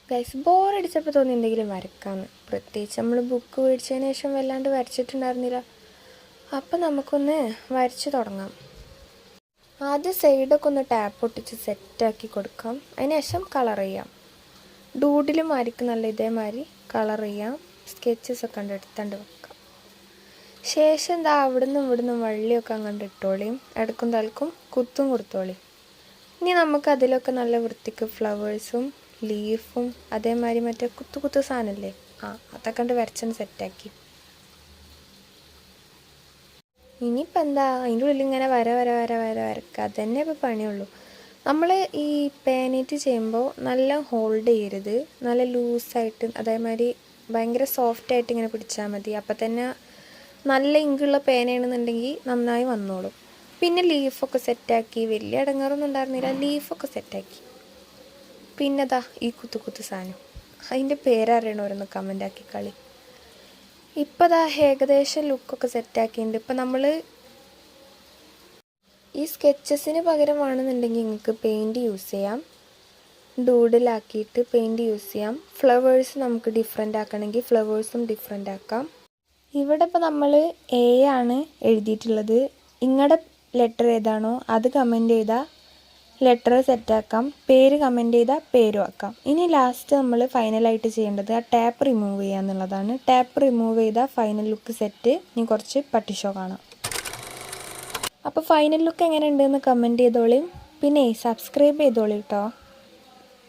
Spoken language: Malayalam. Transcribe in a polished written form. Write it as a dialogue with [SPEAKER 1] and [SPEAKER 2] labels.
[SPEAKER 1] ഗൈസ് ബോറടിച്ചപ്പോൾ തോന്നി എന്തെങ്കിലും വരക്കാമെന്ന്. പ്രത്യേകിച്ച് നമ്മൾ ബുക്ക് മേടിച്ചതിന് ശേഷം വല്ലാണ്ട് വരച്ചിട്ടുണ്ടായിരുന്നില്ല. അപ്പം നമുക്കൊന്ന് വരച്ച് തുടങ്ങാം. ആദ്യം സൈഡൊക്കെ ഒന്ന് ടാപ്പ് ഒട്ടിച്ച് സെറ്റാക്കി കൊടുക്കാം. അതിന് ശേഷം കളർ ചെയ്യാം. ഡൂഡിലും ആയിരിക്കും നല്ല ഇതേമാതിരി കളർ ചെയ്യാം. സ്കെച്ചസൊക്കെ കണ്ട് എടുത്താണ്ട് വെക്കാം. ശേഷം എന്താ അവിടുന്നും വള്ളിയൊക്കെ അങ്ങോട്ട് ഇട്ടോളിയും ഇടക്കും തലക്കും കുത്തും കൊടുത്തോളി. ഇനി നമുക്ക് അതിലൊക്കെ നല്ല വൃത്തിക്ക് ഫ്ലവേഴ്സും ലീഫും അതേമാതിരി മറ്റേ കുത്തു സാധനമല്ലേ അതൊക്കെ കണ്ട് വരച്ചൊന്ന് സെറ്റാക്കി. ഇനിയിപ്പോൾ എന്താ അതിൻ്റെ ഉള്ളിൽ ഇങ്ങനെ വരക്കുക. അതന്നെ ഇപ്പോൾ പണിയുള്ളൂ. നമ്മൾ ഈ പാനേറ്റ് ചെയ്യുമ്പോൾ നല്ല ഹോൾഡ് ചെയ്യരുത്. നല്ല ലൂസായിട്ട് അതേമാതിരി ഭയങ്കര സോഫ്റ്റായിട്ട് ഇങ്ങനെ പിടിച്ചാൽ മതി. അപ്പം തന്നെ നല്ല ഇങ്കുള്ള പേനയാണെന്നുണ്ടെങ്കിൽ നന്നായി വന്നോളും. പിന്നെ ലീഫൊക്കെ സെറ്റാക്കി. വലിയ ഇടങ്ങാറൊന്നും ഉണ്ടായിരുന്നില്ല. ലീഫൊക്കെ സെറ്റാക്കി. പിന്നെ ദാ ഈ കുത്തു സാധനം, അതിൻ്റെ പേരറിയണവരൊന്ന് കമൻ്റാക്കി കളി. ഇപ്പോൾ ദാ ഏകദേശം ലുക്കൊക്കെ സെറ്റാക്കിയിട്ടുണ്ട്. ഇപ്പം നമ്മൾ ഈ സ്കെച്ചസിന് പകരമാണെന്നുണ്ടെങ്കിൽ നിങ്ങൾക്ക് പെയിൻറ്റ് യൂസ് ചെയ്യാം. ഡൂഡിലാക്കിയിട്ട് പെയിൻറ്റ് യൂസ് ചെയ്യാം. ഫ്ലവേഴ്സ് നമുക്ക് ഡിഫറെൻ്റ് ആക്കണമെങ്കിൽ ഫ്ലവേഴ്സും ഡിഫറെൻ്റ് ആക്കാം. ഇവിടെ ഇപ്പോൾ നമ്മൾ എ ആണ് എഴുതിയിട്ടുള്ളത്. നിങ്ങളുടെ ലെറ്റർ ഏതാണോ അത് കമൻറ്റ് ചെയ്താൽ ലെറ്റർ സെറ്റാക്കാം. പേര് കമൻറ്റ് ചെയ്താൽ പേരും ആക്കാം. ഇനി ലാസ്റ്റ് നമ്മൾ ഫൈനലായിട്ട് ചെയ്യേണ്ടത് ആ ടാപ്പ് റിമൂവ് ചെയ്യുക എന്നുള്ളതാണ്. ടാപ്പ് റിമൂവ് ചെയ്താൽ ഫൈനൽ ലുക്ക് സെറ്റ്. ഇനി കുറച്ച് പട്ടിഷോ കാണാം. അപ്പോൾ ഫൈനൽ ലുക്ക് എങ്ങനെ ഉണ്ടെന്ന് കമൻറ്റ് ചെയ്തോളിയും. പിന്നെ സബ്സ്ക്രൈബ് ചെയ്തോളി കേട്ടോ.